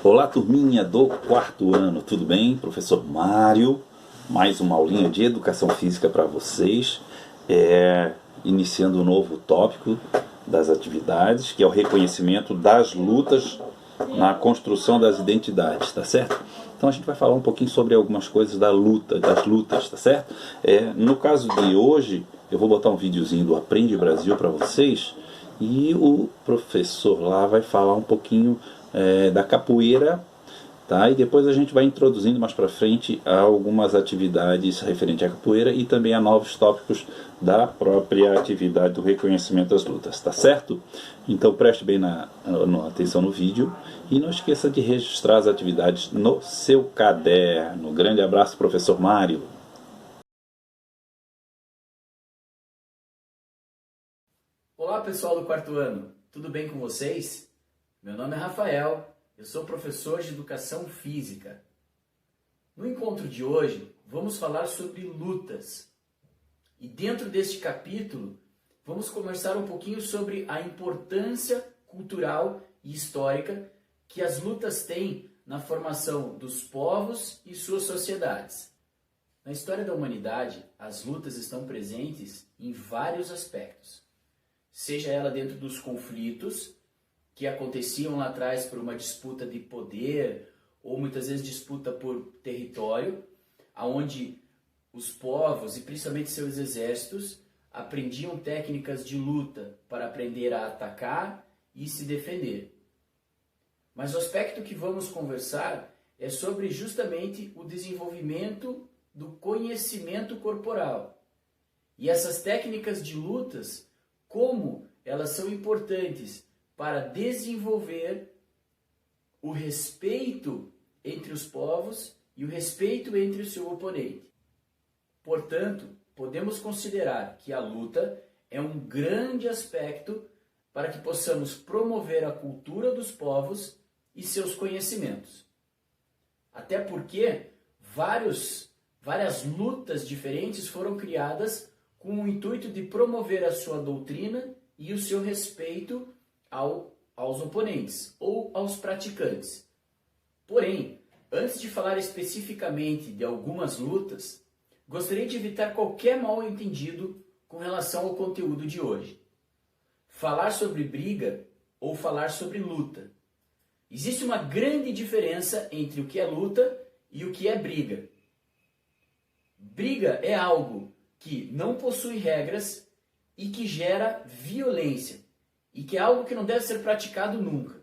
Olá, turminha do quarto ano, tudo bem? Professor Mário, mais uma aulinha de educação física para vocês, iniciando um novo tópico das atividades, que é o reconhecimento das lutas na construção das identidades, tá certo? Então a gente vai falar um pouquinho sobre algumas coisas das lutas, tá certo? No caso de hoje, eu vou botar um videozinho do Aprende Brasil para vocês, e o professor lá vai falar um pouquinho da capoeira, tá? E depois a gente vai introduzindo mais para frente algumas atividades referentes à capoeira e também a novos tópicos da própria atividade do reconhecimento das lutas, tá certo? Então preste bem atenção no vídeo e não esqueça de registrar as atividades no seu caderno. Grande abraço, professor Mário. Olá pessoal do quarto ano, tudo bem com vocês? Meu nome é Rafael, eu sou professor de Educação Física. No encontro de hoje, vamos falar sobre lutas. E dentro deste capítulo, vamos conversar um pouquinho sobre a importância cultural e histórica que as lutas têm na formação dos povos e suas sociedades. Na história da humanidade, as lutas estão presentes em vários aspectos. Seja ela dentro dos conflitos que aconteciam lá atrás por uma disputa de poder ou muitas vezes disputa por território, aonde os povos e principalmente seus exércitos aprendiam técnicas de luta para aprender a atacar e se defender. Mas o aspecto que vamos conversar é sobre justamente o desenvolvimento do conhecimento corporal. E essas técnicas de lutas, como elas são importantes para desenvolver o respeito entre os povos e o respeito entre o seu oponente. Portanto, podemos considerar que a luta é um grande aspecto para que possamos promover a cultura dos povos e seus conhecimentos. Até porque várias lutas diferentes foram criadas com o intuito de promover a sua doutrina e o seu respeito aos oponentes ou aos praticantes. Porém, antes de falar especificamente de algumas lutas, gostaria de evitar qualquer mal-entendido com relação ao conteúdo de hoje. Falar sobre briga ou falar sobre luta. Existe uma grande diferença entre o que é luta e o que é briga. Briga é algo que não possui regras e que gera violência, e que é algo que não deve ser praticado nunca.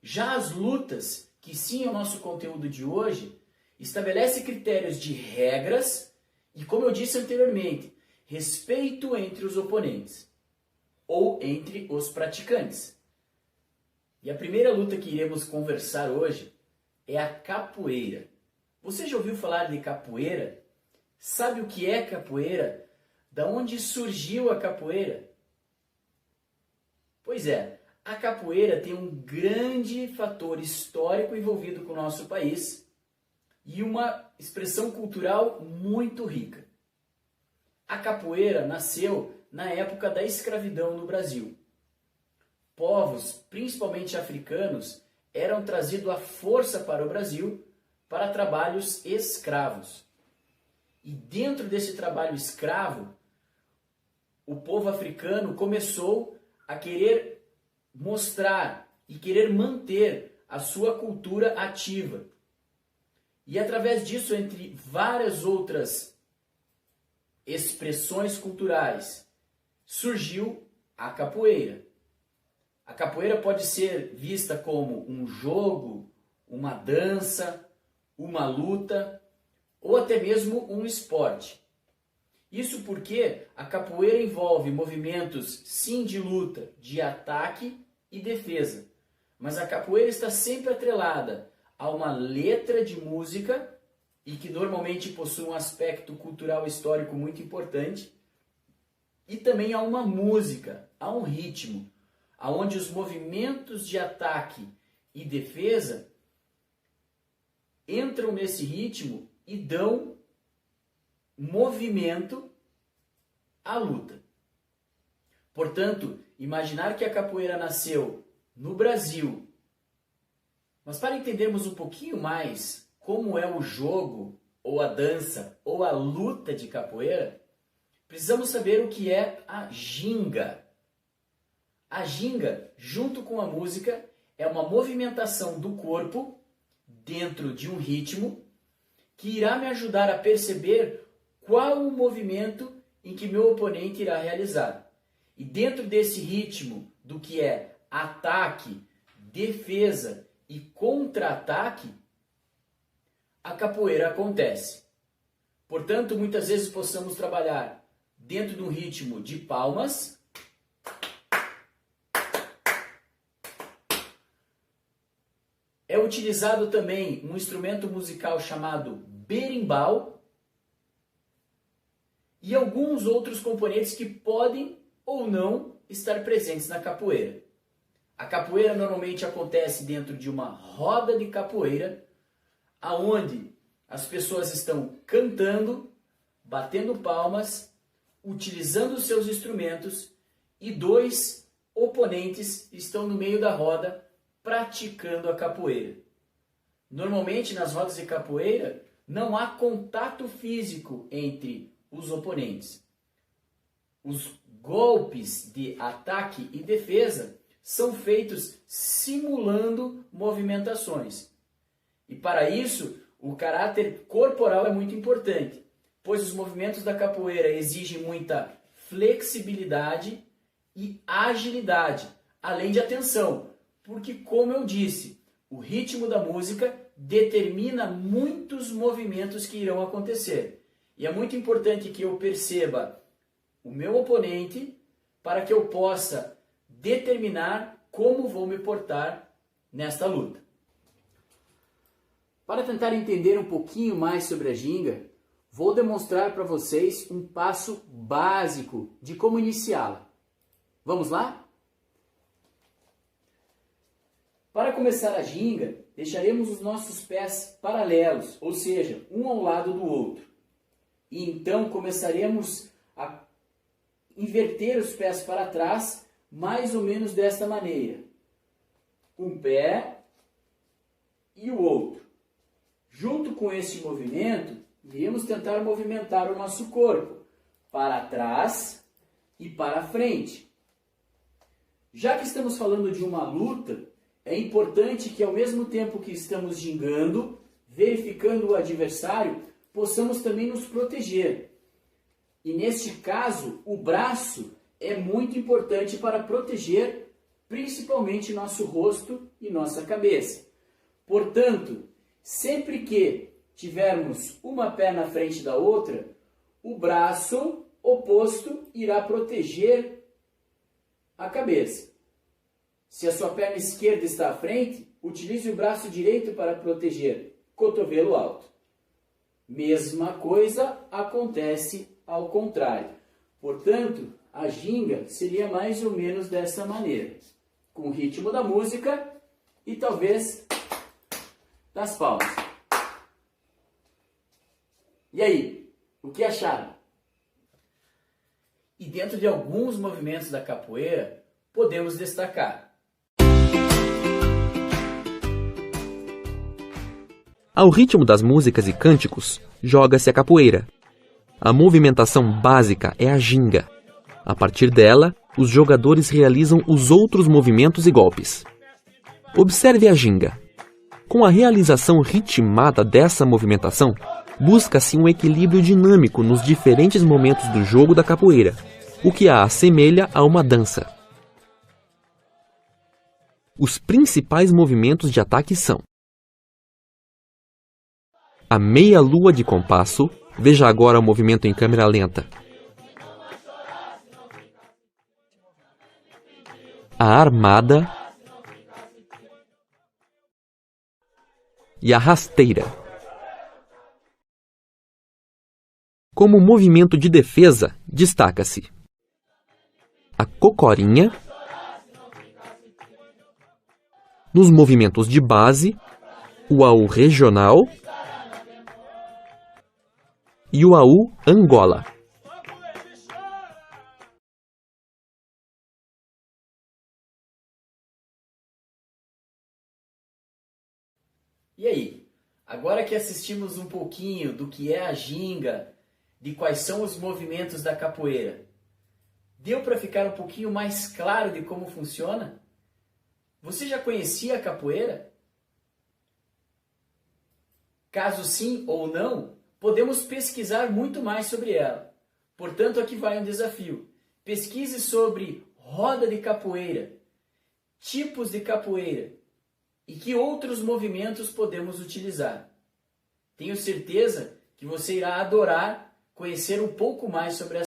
Já as lutas, que sim é o nosso conteúdo de hoje, estabelece critérios de regras e, como eu disse anteriormente, respeito entre os oponentes ou entre os praticantes. E a primeira luta que iremos conversar hoje é a capoeira. Você já ouviu falar de capoeira? Sabe o que é capoeira? Da onde surgiu a capoeira? Pois é, a capoeira tem um grande fator histórico envolvido com o nosso país e uma expressão cultural muito rica. A capoeira nasceu na época da escravidão no Brasil. Povos, principalmente africanos, eram trazidos à força para o Brasil para trabalhos escravos. E dentro desse trabalho escravo, o povo africano começou a querer mostrar e querer manter a sua cultura ativa. E através disso, entre várias outras expressões culturais, surgiu a capoeira. A capoeira pode ser vista como um jogo, uma dança, uma luta ou até mesmo um esporte. Isso porque a capoeira envolve movimentos, sim, de luta, de ataque e defesa. Mas a capoeira está sempre atrelada a uma letra de música e que normalmente possui um aspecto cultural histórico muito importante. E também a uma música, a um ritmo, onde os movimentos de ataque e defesa entram nesse ritmo e dão movimento à luta. Portanto, imaginar que a capoeira nasceu no Brasil Mas para entendermos um pouquinho mais como é o jogo, ou a dança, ou a luta de capoeira, precisamos saber o que é a ginga. A ginga, junto com a música, é uma movimentação do corpo dentro de um ritmo que irá me ajudar a perceber qual o movimento em que meu oponente irá realizar. E dentro desse ritmo do que é ataque, defesa e contra-ataque, a capoeira acontece. Portanto, muitas vezes possamos trabalhar dentro de um ritmo de palmas, é utilizado também um instrumento musical chamado berimbau e alguns outros componentes que podem ou não estar presentes na capoeira. A capoeira normalmente acontece dentro de uma roda de capoeira, aonde as pessoas estão cantando, batendo palmas, utilizando os seus instrumentos e dois oponentes estão no meio da roda praticando a capoeira. Normalmente nas rodas de capoeira não há contato físico entre os oponentes. Os golpes de ataque e defesa são feitos simulando movimentações. E para isso, o caráter corporal é muito importante, pois os movimentos da capoeira exigem muita flexibilidade e agilidade, além de atenção, porque, como eu disse, o ritmo da música determina muitos movimentos que irão acontecer. E é muito importante que eu perceba o meu oponente para que eu possa determinar como vou me portar nesta luta. Para tentar entender um pouquinho mais sobre a ginga, vou demonstrar para vocês um passo básico de como iniciá-la. Vamos lá? Para começar a ginga, deixaremos os nossos pés paralelos, ou seja, um ao lado do outro. E então começaremos a inverter os pés para trás, mais ou menos desta maneira. Um pé e o outro. Junto com esse movimento, iremos tentar movimentar o nosso corpo para trás e para frente. Já que estamos falando de uma luta, é importante que ao mesmo tempo que estamos gingando, verificando o adversário, possamos também nos proteger. E neste caso, o braço é muito importante para proteger principalmente nosso rosto e nossa cabeça. Portanto, sempre que tivermos uma perna à frente da outra, o braço oposto irá proteger a cabeça. Se a sua perna esquerda está à frente, utilize o braço direito para proteger, cotovelo alto. Mesma coisa acontece ao contrário. Portanto, a ginga seria mais ou menos dessa maneira, com o ritmo da música e talvez das palmas. E aí, o que acharam? E dentro de alguns movimentos da capoeira, podemos destacar: ao ritmo das músicas e cânticos, joga-se a capoeira. A movimentação básica é a ginga. A partir dela, os jogadores realizam os outros movimentos e golpes. Observe a ginga. Com a realização ritmada dessa movimentação, busca-se um equilíbrio dinâmico nos diferentes momentos do jogo da capoeira, o que a assemelha a uma dança. Os principais movimentos de ataque são: a meia-lua de compasso, veja agora o movimento em câmera lenta. A armada e a rasteira. Como movimento de defesa, destaca-se a cocorinha. Nos movimentos de base, o AU regional e o AU Angola. E aí? Agora que assistimos um pouquinho do que é a ginga, de quais são os movimentos da capoeira, deu para ficar um pouquinho mais claro de como funciona? Você já conhecia a capoeira? Caso sim ou não, podemos pesquisar muito mais sobre ela. Portanto, aqui vai um desafio. Pesquise sobre roda de capoeira, tipos de capoeira e que outros movimentos podemos utilizar. Tenho certeza que você irá adorar conhecer um pouco mais sobre essa